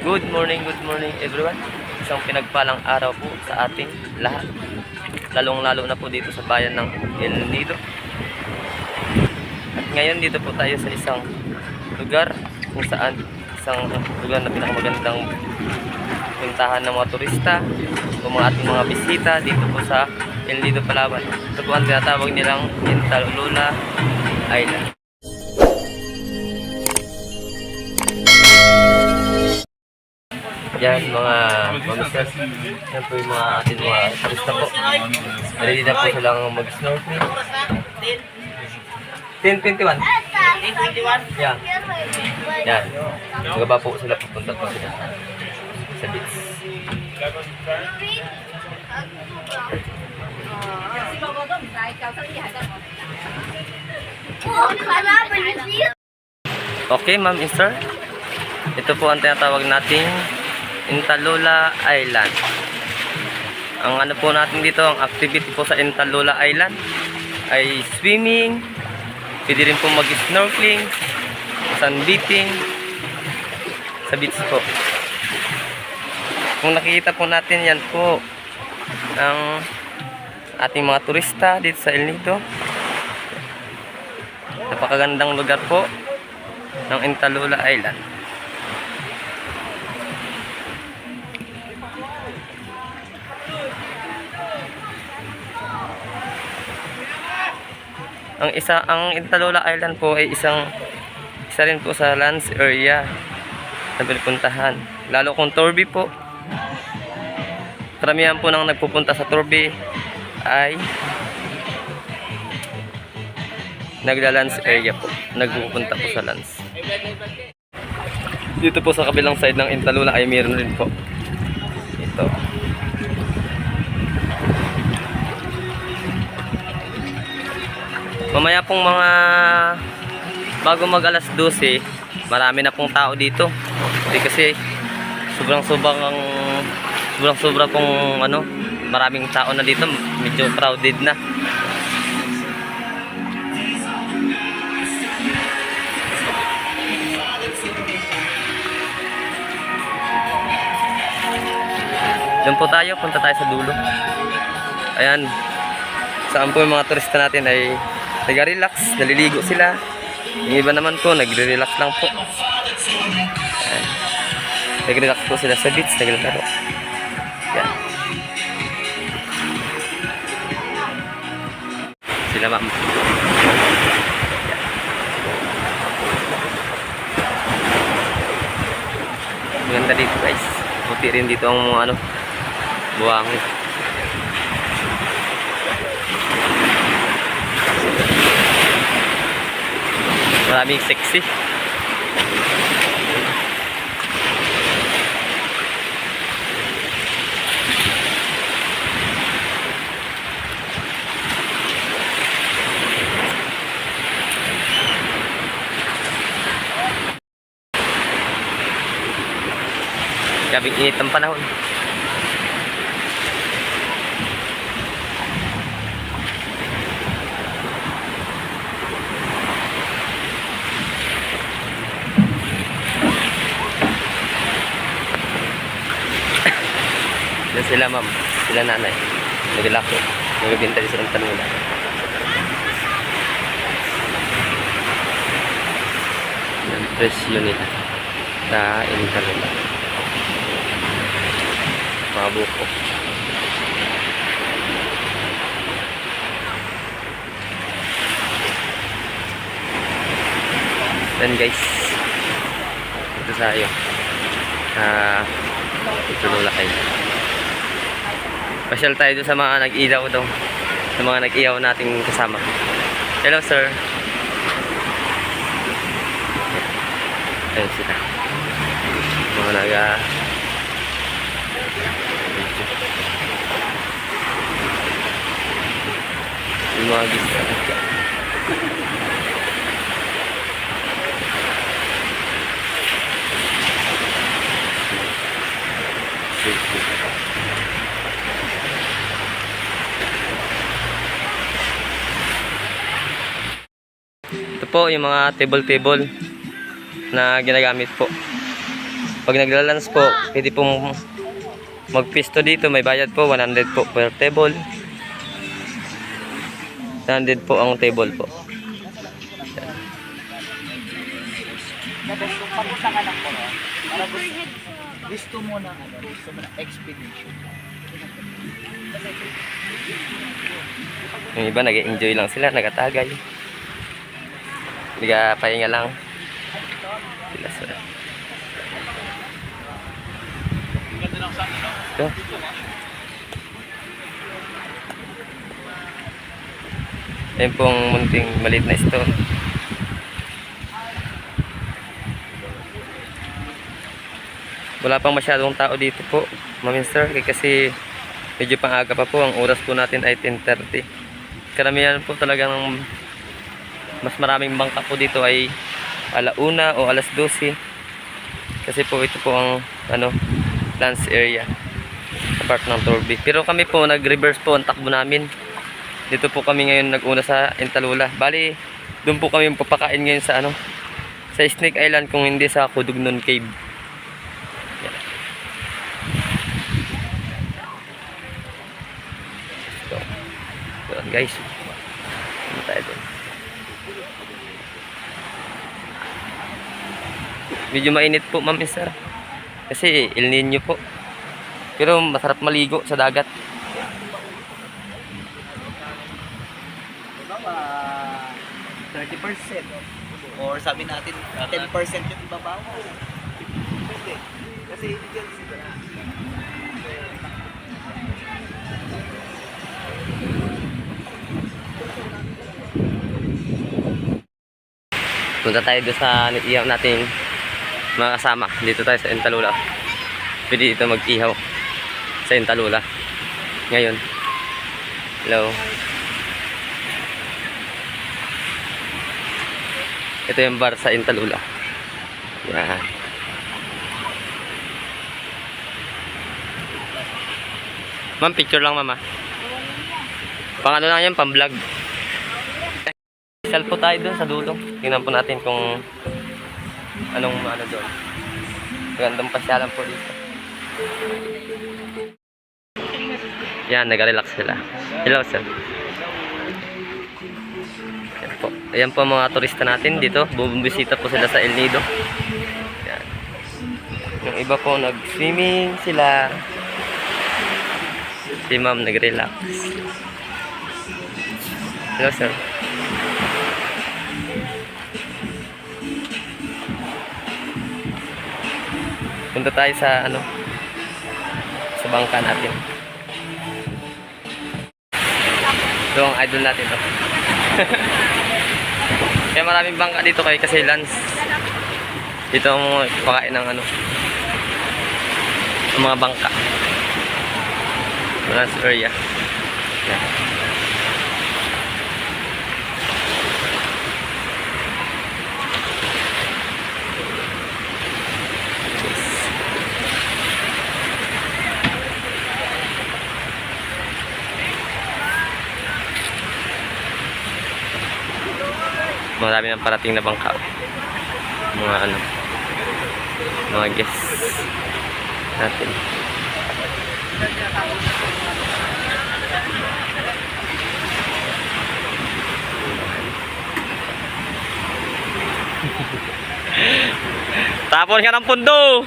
Good morning everyone. Isang pinagpalang araw po sa ating lahat. Lalong-lalo na po dito sa bayan ng El Nido. At ngayon dito po tayo sa isang lugar kung saan isang lugar na pinakamagandang puntahan ng mga turista o mga ating mga bisita dito po sa El Nido, Palawan. Ito po ang tinatawag nilang Intalulula Island. Yan mga mamister. Yan po yung mga ating mga turista po. Ready na po silang mag-snorkeling. 10:21. 10:21? Yan. Yan. Magaba po sila, pupunta po sila sa beach. Okay, ma'am, mister. Ito po ang tinatawag nating Intalulula Island. Ang ano po natin dito, ang activity po sa Intalulula Island ay swimming, pwede rin po mag-snorkeling, sunbathing sa beach po. Kung nakikita po natin, yan po ang ating mga turista dito sa El Nido. Napakagandang lugar po ng Intalulula Island. Ang Intalulula Island po ay isa rin po sa lands area na pinupuntahan. Lalo kung Torby po. Karamihan po nang nagpupunta sa Torby ay nagla-lands area po. Nagpupunta po sa lands. Dito po sa kabilang side ng Intalulula ay mayroon rin po. Ito. Mamaya pong mga bago mag alas 12, marami na pong tao dito. Kasi sobrang pong maraming tao na dito, medyo crowded na. Doon po tayo, punta tayo sa dulo. Ayan. Saan po yung mga turista natin ay nag-relax, naliligo sila. Yung iba naman po, nagre-relax lang po. Ayan. Nag-relax po sila sa beach, naglalaro. Yan. Sila ma'am. Maganda dito guys. Puti rin dito ang buwangin. Maraming sexy. Gabing init ang panahon. Yan sila ma'am, sila nanay. Naglako, nagbinta din silang tanula. Yan, presyo nila sa Intalulula. Mga buko. Yan guys, ito tayo Intalulula Island. Pasyal tayo doon sa mga nag-ilaw daw. Sa mga nag-ihaw nating kasama. Hello sir. Ayun sila. Mga yung mga gisa. Ito po yung mga table na ginagamit po Pag naglalans po, pwede pong magpisto dito. May bayad po, 100 po per table. 100 po ang table po. Kung papunta ka ng Coron, para gusto mo na expedition. Yung iba nag-enjoy lang sila, nagatagay. Pahinga lang. Sila sila. Ito. Ayun pong munting maliit na stone. Wala pang masyadong tao dito po, Mamister, kasi medyo pang aga pa po. Ang oras po natin ay 10:30. Karamihan po talagang mas maraming bangka po dito ay 1:00 o 12:00. Kasi po ito po ang lance area apart ng Torby. Pero kami po nag-reverse po ang takbo namin. Dito po kami ngayon nag-una sa Intalula. Bali, doon po kami papakain ngayon sa sa Snake Island, kung hindi sa Kudugnon Cave. So guys, ano tayo doon? Medyo mainit po, ma'am, sir. Kasi El Nino po. Pero masarap maligo sa dagat. Diba, 30%. Or sabi natin, 10% yung ibabaw. Pwede. Kasi illegal sila. Punta tayo doon sa ihaw natin mga kasama. Dito tayo sa Intalula. Pwede dito mag-ihaw sa Intalula ngayon. Hello. Ito yung bar sa Intalula. Yan. Ma'am, picture lang, mama. Pang ano lang yan, pang vlog. Sal po tayo doon sa dulo. Tingnan po natin kung anong doon. Gandang pasyalan po dito. Yan, nag-relax sila. Hello, sir. Yan po. Ayan po ang mga turista natin dito. Bumibisita po sila sa El Nido. Yan. Yung iba po nag-swimming sila. Si ma'am nag-relax. Hello, sir. Punta tayo sa sa bangka natin. Ito ang idol natin to. Kaya maraming bangka dito kasi Lance. Dito ang pakain ng ang mga bangka. Lance area. Yan. Marami nang parating na bangka. Mga guests natin. Tapon ka ng pundo.